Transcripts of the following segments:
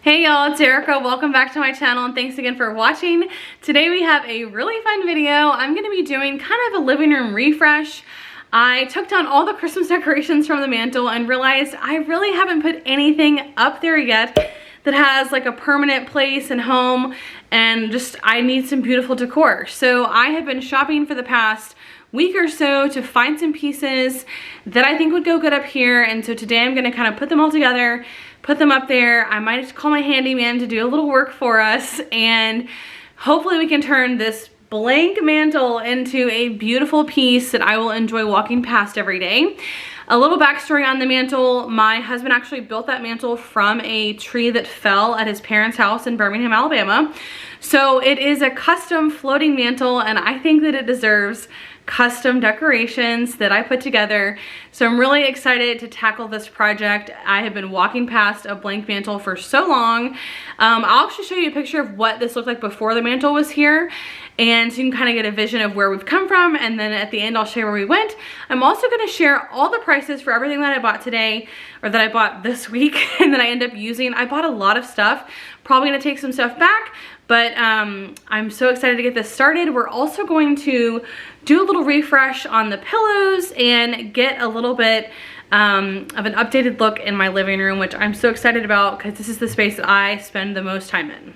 Hey y'all, it's Erica. Welcome back to my channel and thanks again for watching. Today we have a really fun video. I'm going to be doing kind of a living room refresh. I took down all the Christmas decorations from the mantle and realized I really haven't put anything up there yet that has like a permanent place and home, and just I need some beautiful decor. So I have been shopping for the past week or so to find some pieces that I think would go good up here, and so today I'm going to kind of put them all together, put them up there. I might just call my handyman to do a little work for us, and hopefully we can turn this blank mantle into a beautiful piece that I will enjoy walking past every day. A little backstory on the mantle: my husband actually built that mantle from a tree that fell at his parents' house in Birmingham, Alabama. So it is a custom floating mantle, and I think that it deserves custom decorations that I put together. So I'm really excited to tackle this project. I have been walking past a blank mantle for so long. I'll actually show you a picture of what this looked like before the mantle was here, and so you can kind of get a vision of where we've come from, and then at the end I'll share where we went. I'm also going to share all the prices for everything that I bought today, or that I bought this week, and that I end up using. I bought a lot of stuff, probably going to take some stuff back, but I'm so excited to get this started. We're also going to do a little refresh on the pillows and get a little bit of an updated look in my living room, which I'm so excited about because this is the space that I spend the most time in.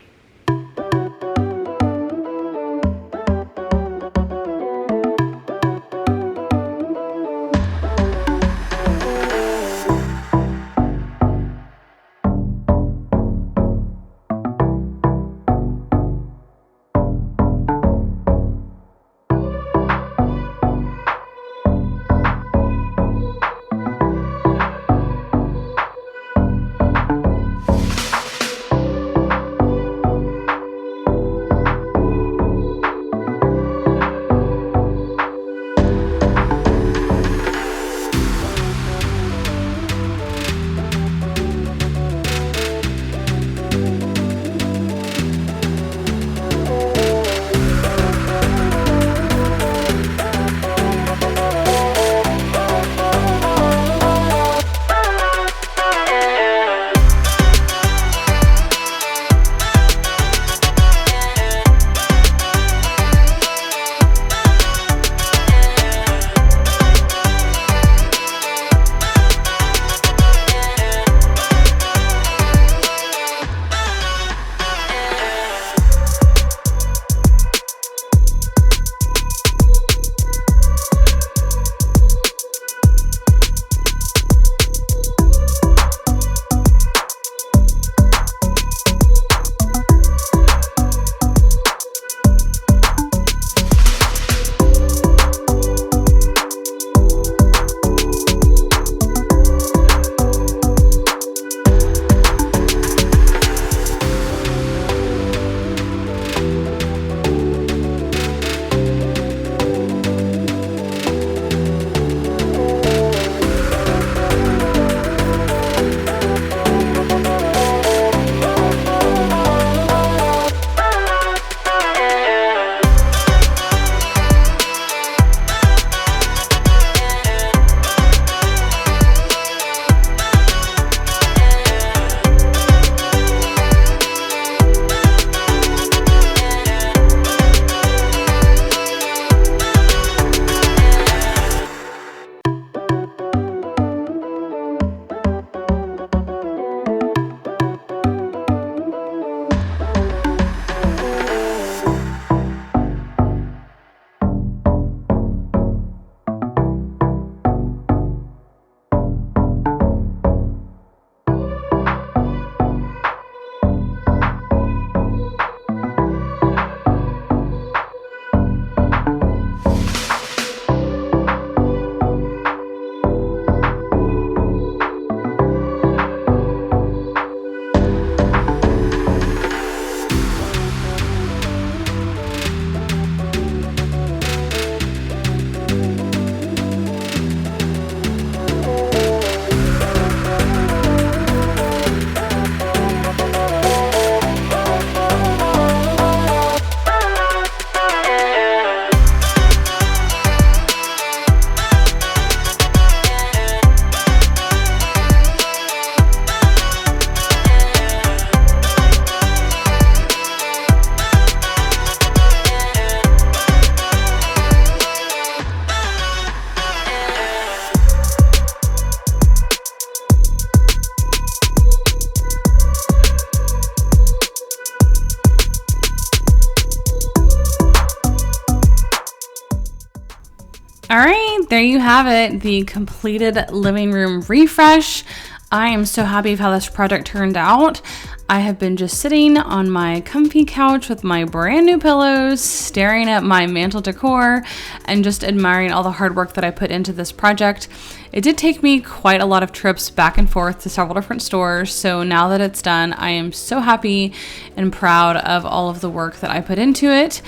All right, there you have it, the completed living room refresh. I am so happy with how this project turned out. I have been just sitting on my comfy couch with my brand new pillows, staring at my mantle decor, and just admiring all the hard work that I put into this project. It did take me quite a lot of trips back and forth to several different stores, so now that it's done, I am so happy and proud of all of the work that I put into it.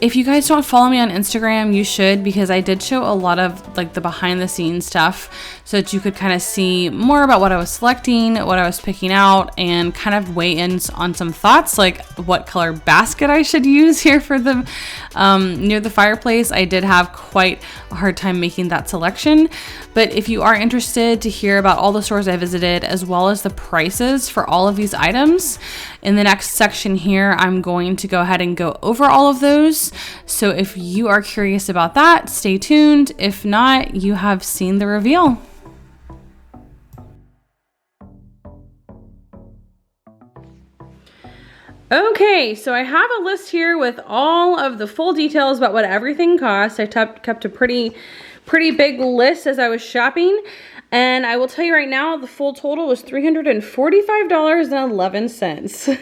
If you guys don't follow me on Instagram, you should, because I did show a lot of like the behind the scenes stuff so that you could kind of see more about what I was selecting, what I was picking out, and kind of weigh in on some thoughts like what color basket I should use here for the near the fireplace. I did have quite a hard time making that selection, but if you are interested to hear about all the stores I visited as well as the prices for all of these items, in the next section here, I'm going to go ahead and go over all of those. So if you are curious about that, stay tuned. If not, you have seen the reveal. Okay, so I have a list here with all of the full details about what everything costs. I kept a pretty big list as I was shopping. And I will tell you right now, the full total was $345.11.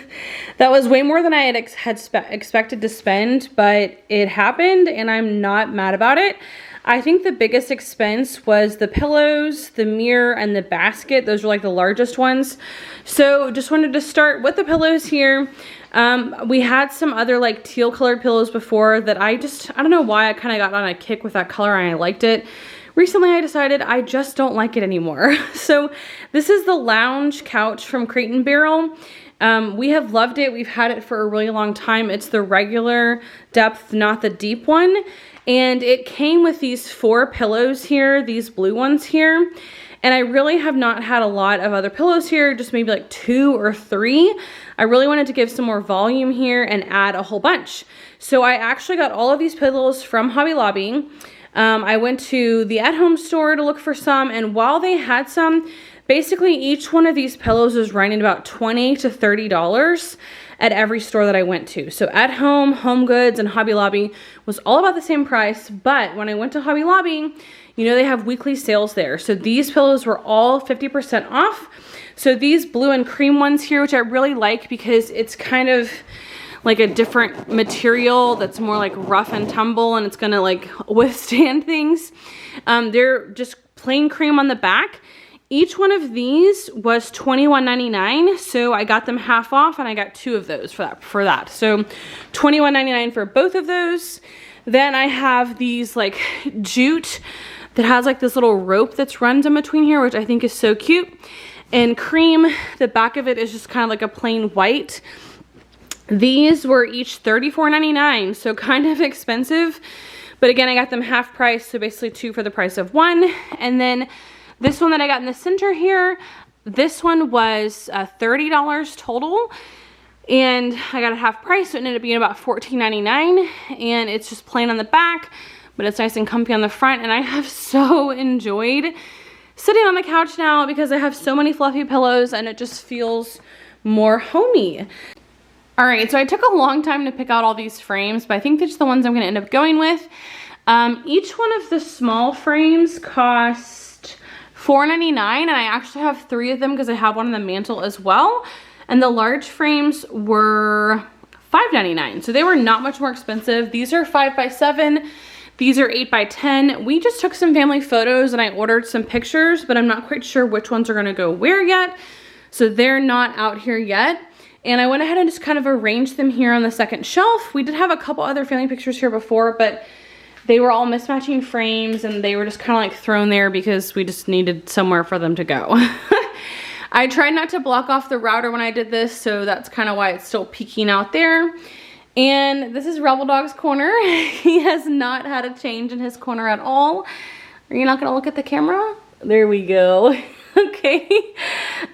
That was way more than I had expected to spend, but it happened and I'm not mad about it. I think the biggest expense was the pillows, the mirror, and the basket. Those were like the largest ones. So just wanted to start with the pillows here. We had some other like teal colored pillows before that I don't know why I kind of got on a kick with that color and I liked it. Recently, I decided I just don't like it anymore. So this is the lounge couch from Crate & Barrel. We have loved it. We've had it for a really long time. It's the regular depth, not the deep one. And it came with these 4 pillows here, these blue ones here. And I really have not had a lot of other pillows here, just maybe like 2 or 3. I really wanted to give some more volume here and add a whole bunch. So I actually got all of these pillows from Hobby Lobby. I went to the at-home store to look for some, and while they had some, basically each one of these pillows was running about $20 to $30 at every store that I went to. So At Home, Home Goods, and Hobby Lobby was all about the same price, but when I went to Hobby Lobby, you know they have weekly sales there. So these pillows were all 50% off. So these blue and cream ones here, which I really like because it's kind of like a different material that's more like rough and tumble and it's gonna like withstand things. They're just plain cream on the back. Each one of these was $21.99, so I got them half off and I got 2 of those for that. So $21.99 for both of those. Then I have these like jute that has like this little rope that's runs in between here, which I think is so cute. And cream, the back of it is just kind of like a plain white. These were each $34.99, so kind of expensive. But again, I got them half price, so basically 2 for the price of 1. And then this one that I got in the center here, this one was $30 total. And I got it half price, so it ended up being about $14.99. And it's just plain on the back, but it's nice and comfy on the front. And I have so enjoyed sitting on the couch now because I have so many fluffy pillows and it just feels more homey. All right, so I took a long time to pick out all these frames, but I think that's the ones I'm gonna end up going with. Each one of the small frames cost $4.99, and I actually have 3 of them because I have one on the mantle as well. And the large frames were $5.99, so they were not much more expensive. These are 5x7, these are 8x10. We just took some family photos and I ordered some pictures, but I'm not quite sure which ones are gonna go where yet. So they're not out here yet. And I went ahead and just kind of arranged them here on the second shelf. We did have a couple other family pictures here before, but they were all mismatching frames and they were just kind of like thrown there because we just needed somewhere for them to go. I tried not to block off the router when I did this, so that's kind of why it's still peeking out there. And this is Rebel Dog's corner. He has not had a change in his corner at all. Are you not gonna look at the camera? There we go. Okay.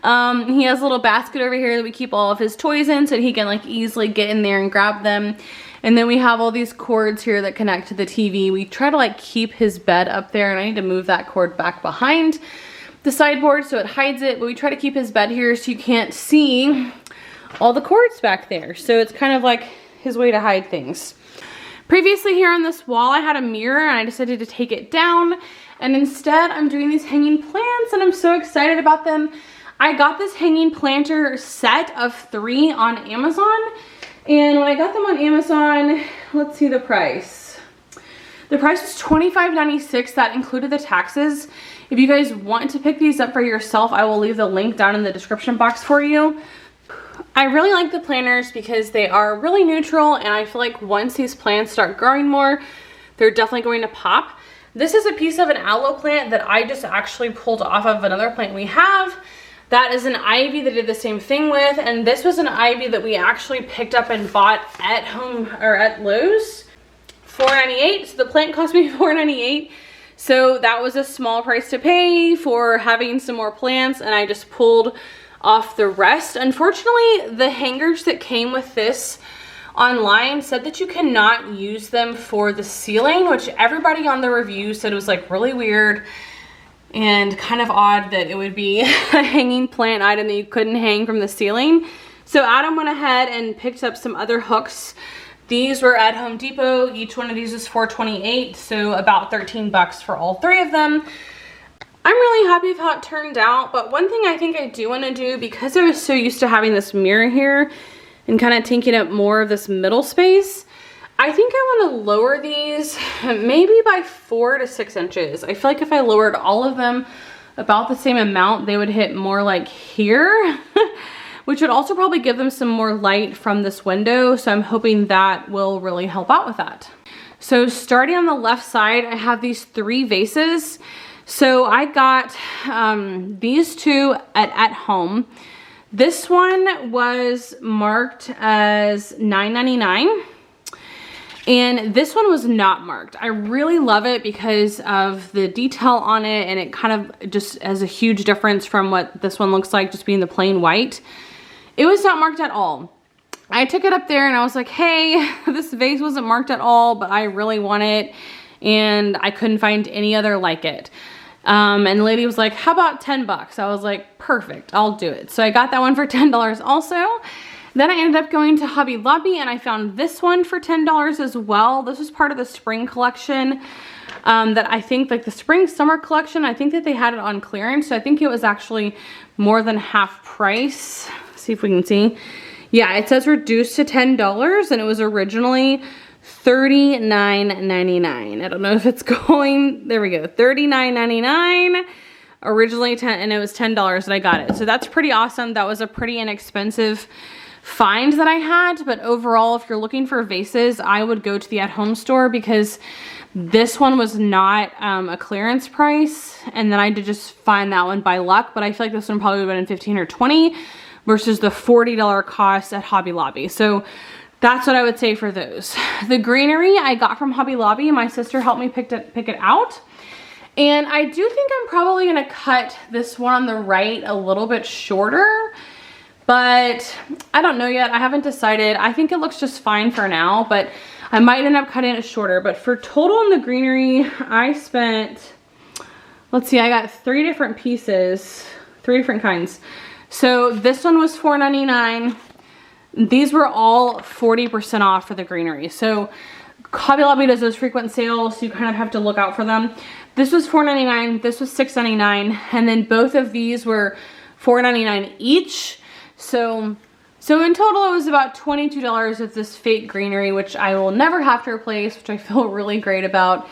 He has a little basket over here that we keep all of his toys in so that he can like easily get in there and grab them. And then we have all these cords here that connect to the TV. We try to like keep his bed up there, and I need to move that cord back behind the sideboard so it hides it, but we try to keep his bed here so you can't see all the cords back there. So it's kind of like his way to hide things. Previously here on this wall, I had a mirror and I decided to take it down. And instead, I'm doing these hanging plants and I'm so excited about them. I got this hanging planter set of 3 on Amazon. And when I got them on Amazon, let's see the price. The price was $25.96. That included the taxes. If you guys want to pick these up for yourself, I will leave the link down in the description box for you. I really like the planters because they are really neutral, and I feel like once these plants start growing more, they're definitely going to pop. This is a piece of an aloe plant that I just actually pulled off of another plant we have. That is an ivy that I did the same thing with, and this was an ivy that we actually picked up and bought at home or at Lowe's. $4.98. So the plant cost me $4.98. So that was a small price to pay for having some more plants, and I just pulled off the rest. Unfortunately, the hangers that came with this online said that you cannot use them for the ceiling, which everybody on the review said was like really weird and kind of odd that it would be a hanging plant item that you couldn't hang from the ceiling. So Adam went ahead and picked up some other hooks. These were at Home Depot. Each one of these is $4.28, so about 13 bucks for all 3 of them. I'm really happy with how it turned out, but one thing I think I do want to do, because I was so used to having this mirror here and kind of taking up more of this middle space, I think I want to lower these maybe by 4 to 6 inches. I feel like if I lowered all of them about the same amount, they would hit more like here, which would also probably give them some more light from this window. So I'm hoping that will really help out with that. So starting on the left side, I have these 3 vases. So I got these 2 at home. This one was marked as $9.99. And this one was not marked. I really love it because of the detail on it, and it kind of just has a huge difference from what this one looks like, just being the plain white. It was not marked at all. I took it up there and I was like, hey, this vase wasn't marked at all, but I really want it, and I couldn't find any other like it. And the lady was like, how about 10 bucks? I was like, perfect, I'll do it. So I got that one for $10 also. Then I ended up going to Hobby Lobby and I found this one for $10 as well. This was part of the spring collection that I think, like the spring summer collection, I think that they had it on clearance. So I think it was actually more than half price. Let's see if we can see. Yeah, it says reduced to $10 and it was originally $39.99. I don't know if it's going, there we go, $39.99. Originally 10, and it was $10 that I got it. So that's pretty awesome. That was a pretty inexpensive find that I had, but overall, if you're looking for vases, I would go to the at-home store because this one was not a clearance price, and then I did just find that one by luck, but I feel like this one probably would have been 15 or 20 versus the $40 cost at Hobby Lobby. So that's what I would say for those. The greenery I got from Hobby Lobby. My sister helped me pick it out. And I do think I'm probably gonna cut this one on the right a little bit shorter, but I don't know yet. I haven't decided. I think it looks just fine for now, but I might end up cutting it shorter. But for total in the greenery, I spent, let's see, I got 3 different pieces, 3 different kinds. So this one was $4.99. These were all 40% off for the greenery. So Hobby Lobby does those frequent sales, so you kind of have to look out for them. This was $4.99, this was $6.99, and then both of these were $4.99 each. So in total, it was about $22 of this fake greenery, which I will never have to replace, which I feel really great about.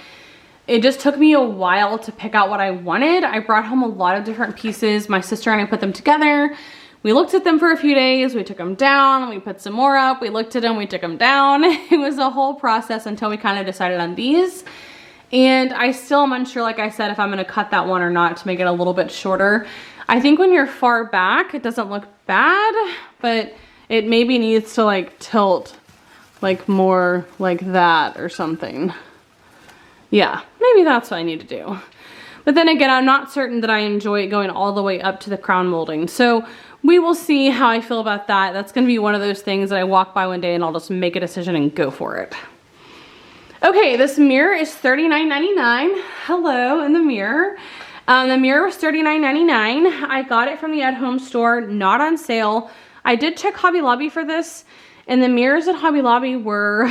It just took me a while to pick out what I wanted. I brought home a lot of different pieces. My sister and I put them together. We looked at them for a few days. We took them down. We put some more up. We looked at them. We took them down. It was a whole process until we kind of decided on these. And I still am unsure, like I said, if I'm going to cut that one or not to make it a little bit shorter. I think when you're far back, it doesn't look bad, but it maybe needs to like tilt like more like that or something. Yeah, maybe that's what I need to do. But then again, I'm not certain that I enjoy it going all the way up to the crown molding. So we will see how I feel about that. That's going to be one of those things that I walk by one day and I'll just make a decision and go for it. Okay, this mirror is $39.99. Hello in the mirror. The mirror was $39.99. I got it from the at-home store, not on sale. I did check Hobby Lobby for this, and the mirrors at Hobby Lobby were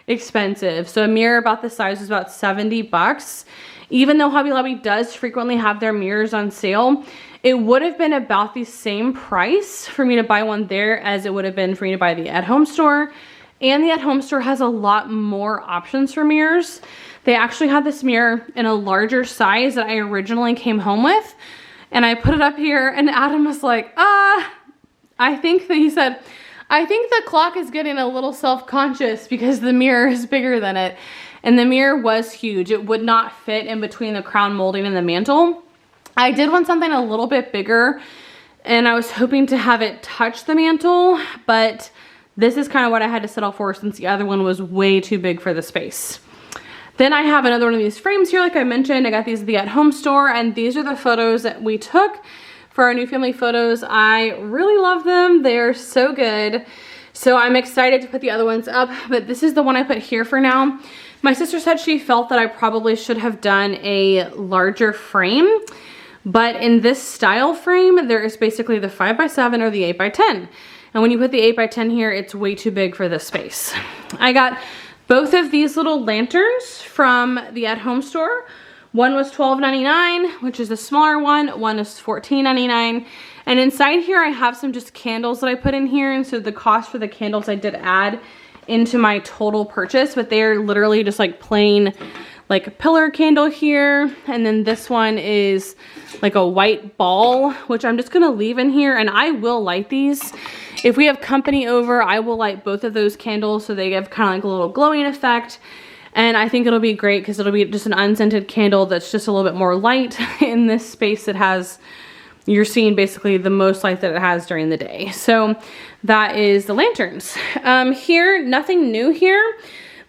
expensive. So a mirror about this size was about 70 bucks. Even though Hobby Lobby does frequently have their mirrors on sale, it would have been about the same price for me to buy one there as it would have been for me to buy the At Home store. And the At Home store has a lot more options for mirrors. They actually had this mirror in a larger size that I originally came home with. And I put it up here and Adam was like, he said, I think the clock is getting a little self-conscious because the mirror is bigger than it. And the mirror was huge. It would not fit in between the crown molding and the mantle. I did want something a little bit bigger and I was hoping to have it touch the mantle, but this is kind of what I had to settle for since the other one was way too big for the space. Then I have another one of these frames here, like I mentioned. I got these at the At Home store, and these are the photos that we took for our new family photos. I really love them. They're so good. So I'm excited to put the other ones up, but this is the one I put here for now. My sister said she felt that I probably should have done a larger frame, but in this style frame, there is basically the 5x7 or the 8x10. And when you put the 8x10 here, it's way too big for this space. I got both of these little lanterns from the At Home store. One was $12.99, which is the smaller one. One is $14.99. And inside here, I have some just candles that I put in here. And so the cost for the candles I did add into my total purchase, but they're literally just like plain, like a pillar candle here. And then this one is like a white ball, which I'm just gonna leave in here, and I will light these. If we have company over, I will light both of those candles so they give kind of like a little glowing effect. And I think it'll be great because it'll be just an unscented candle that's just a little bit more light in this space that has, you're seeing basically the most light that it has during the day. So that is the lanterns. Here, nothing new here,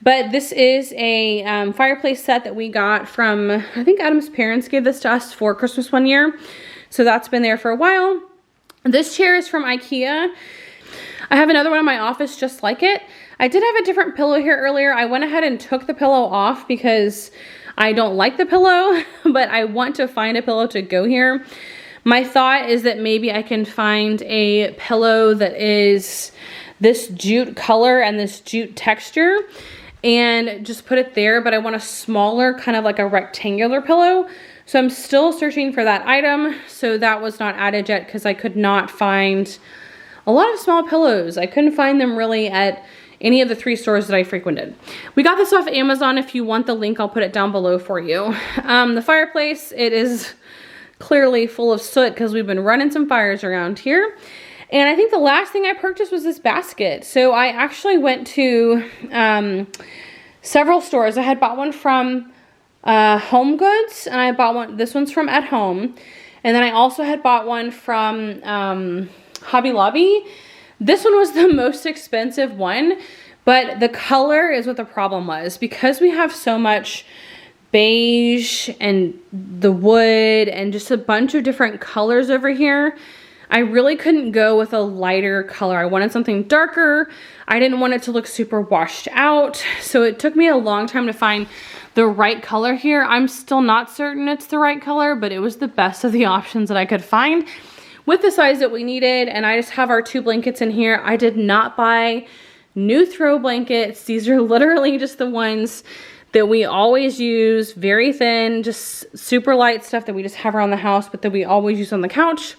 but this is a fireplace set that we got from, I think Adam's parents gave this to us for Christmas one year. So that's been there for a while. This chair is from IKEA. I have another one in my office just like it. I did have a different pillow here earlier. I went ahead and took the pillow off because I don't like the pillow, but I want to find a pillow to go here. My thought is that maybe I can find a pillow that is this jute color and this jute texture and just put it there, but I want a smaller, kind of like a rectangular pillow. So I'm still searching for that item. So that was not added yet because I could not find a lot of small pillows. I couldn't find them really at any of the 3 stores that I frequented. We got this off Amazon. If you want the link, I'll put it down below for you. The fireplace, it is clearly full of soot because we've been running some fires around here. And I think the last thing I purchased was this basket. So I actually went to several stores. I had bought one from Home Goods, and I bought one, this one's from At Home. And then I also had bought one from Hobby Lobby. This one was the most expensive one, but the color is what the problem was. Because we have so much beige and the wood and just a bunch of different colors over here, I really couldn't go with a lighter color. I wanted something darker. I didn't want it to look super washed out. So it took me a long time to find the right color here. I'm still not certain it's the right color, but it was the best of the options that I could find with the size that we needed. And I just have our 2 blankets in here. I did not buy new throw blankets. These are literally just the ones that we always use, very thin, just super light stuff that we just have around the house, but that we always use on the couch.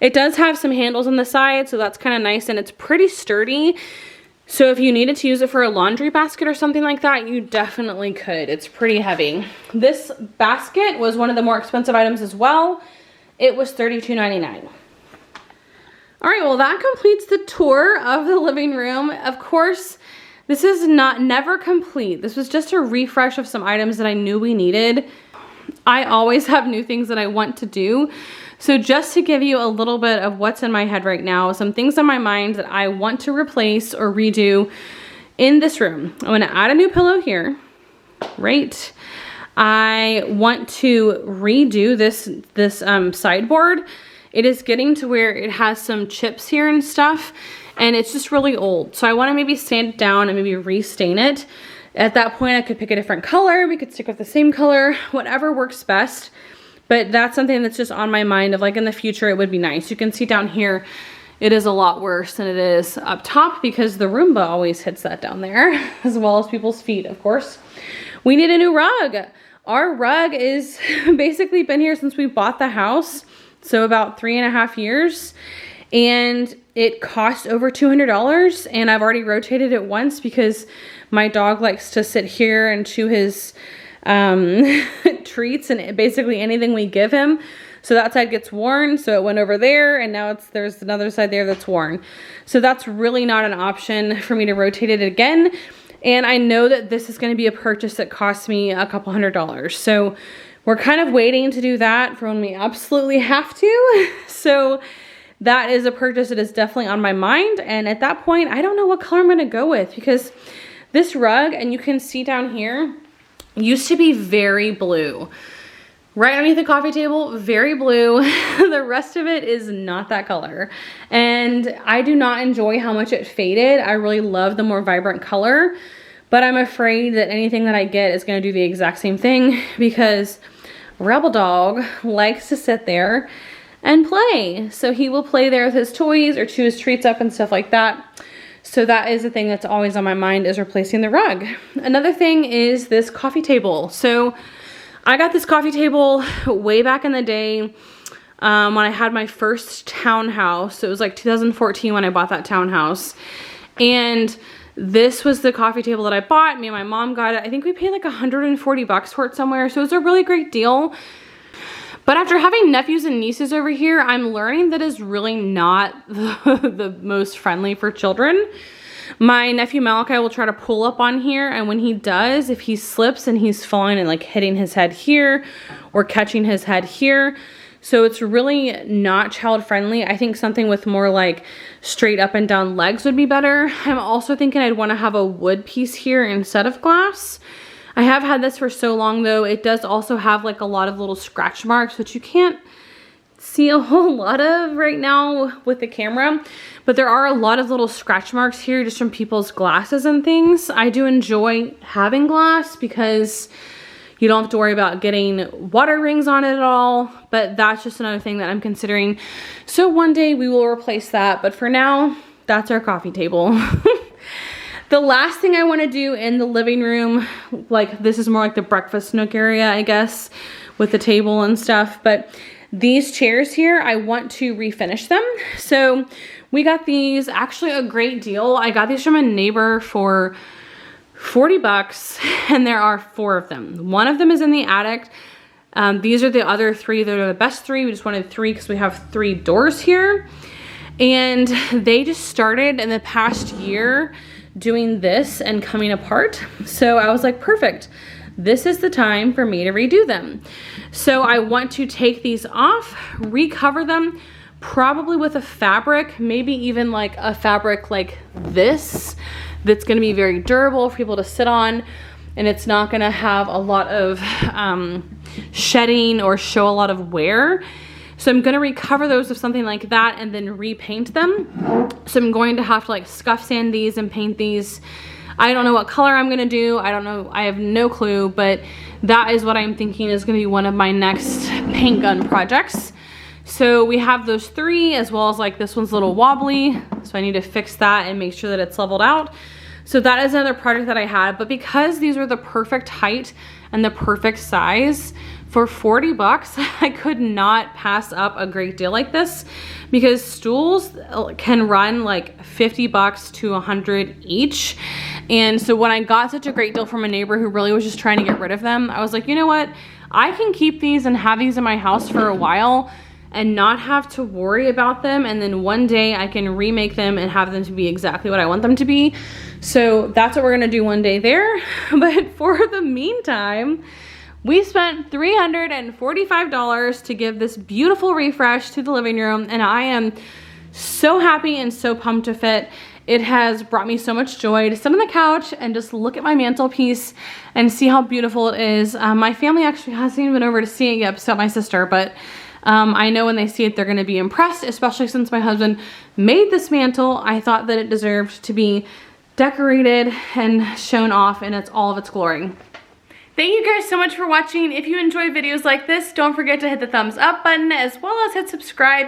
It does have some handles on the side, so that's kind of nice, and it's pretty sturdy. So if you needed to use it for a laundry basket or something like that, you definitely could. It's pretty heavy. This basket was one of the more expensive items as well. It was $32.99. All right, well, that completes the tour of the living room. Of course, this is never complete. This was just a refresh of some items that I knew we needed. I always have new things that I want to do. So just to give you a little bit of what's in my head right now, some things on my mind that I want to replace or redo in this room. I'm gonna add a new pillow here, right? I want to redo this sideboard. It is getting to where it has some chips here and stuff, and it's just really old. So I wanna maybe sand it down and maybe restain it. At that point, I could pick a different color. We could stick with the same color, whatever works best. But that's something that's just on my mind of like in the future, it would be nice. You can see down here, it is a lot worse than it is up top because the Roomba always hits that down there, as well as people's feet, of course. We need a new rug. Our rug is basically been here since we bought the house, so about 3.5 years, and it cost over $200, and I've already rotated it once because my dog likes to sit here and chew his treats and basically anything we give him. So that side gets worn, so it went over there, and now there's another side there that's worn. So that's really not an option for me to rotate it again. And I know that this is going to be a purchase that costs me a couple $100s. So we're kind of waiting to do that for when we absolutely have to. So that is a purchase that is definitely on my mind. And at that point, I don't know what color I'm going to go with, because this rug, and you can see down here, used to be very blue. Right underneath the coffee table, very blue. The rest of it is not that color. And I do not enjoy how much it faded. I really love the more vibrant color, but I'm afraid that anything that I get is gonna do the exact same thing, because Rebel Dog likes to sit there and play. So he will play there with his toys or chew his treats up and stuff like that. So that is the thing that's always on my mind, is replacing the rug. Another thing is this coffee table. So I got this coffee table way back in the day when I had my first townhouse. It was like 2014 when I bought that townhouse. And this was the coffee table that I bought. Me and my mom got it. I think we paid like 140 bucks for it somewhere. So it was a really great deal. But after having nephews and nieces over here, I'm learning that is really not the most friendly for children. My nephew Malachi will try to pull up on here, and when he does, if he slips and he's falling and like hitting his head here or catching his head here, so it's really not child friendly. I think something with more like straight up and down legs would be better. I'm also thinking I'd want to have a wood piece here instead of glass. I have had this for so long though. It does also have like a lot of little scratch marks, which you can't see a whole lot of right now with the camera, but there are a lot of little scratch marks here just from people's glasses and things. I do enjoy having glass because you don't have to worry about getting water rings on it at all, but that's just another thing that I'm considering. So one day we will replace that, but for now, that's our coffee table. The last thing I want to do in the living room, like this is more like the breakfast nook area, I guess, with the table and stuff, but these chairs here, I want to refinish them. So we got these, actually a great deal. I got these from a neighbor for 40 bucks, and there are 4 of them. One of them is in the attic. These are the other 3. They're the best 3. We just wanted 3 because we have 3 doors here. And they just started in the past year doing this and coming apart. So I was like, perfect. This is the time for me to redo them. So I want to take these off, recover them, probably with a fabric, maybe even like a fabric like this, that's gonna be very durable for people to sit on, and it's not gonna have a lot of shedding or show a lot of wear. So I'm gonna recover those with something like that and then repaint them. So I'm going to have to like scuff sand these and paint these. I don't know what color I'm gonna do. I don't know, I have no clue, but that is what I'm thinking is gonna be one of my next paint gun projects. So we have those 3, as well as like this one's a little wobbly. So I need to fix that and make sure that it's leveled out. So that is another project that I had, but because these are the perfect height and the perfect size, for 40 bucks, I could not pass up a great deal like this, because stools can run like 50 bucks to 100 each. And so when I got such a great deal from a neighbor who really was just trying to get rid of them, I was like, you know what? I can keep these and have these in my house for a while and not have to worry about them. And then one day I can remake them and have them to be exactly what I want them to be. So that's what we're gonna do one day there. But for the meantime, we spent $345 to give this beautiful refresh to the living room, and I am so happy and so pumped with it. It has brought me so much joy to sit on the couch and just look at my mantelpiece and see how beautiful it is. My family actually hasn't even been over to see it yet, except my sister, but I know when they see it, they're gonna be impressed, especially since my husband made this mantle. I thought that it deserved to be decorated and shown off in all of its glory. Thank you guys so much for watching. If you enjoy videos like this, don't forget to hit the thumbs up button as well as hit subscribe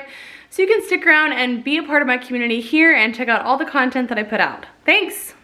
so you can stick around and be a part of my community here and check out all the content that I put out. Thanks!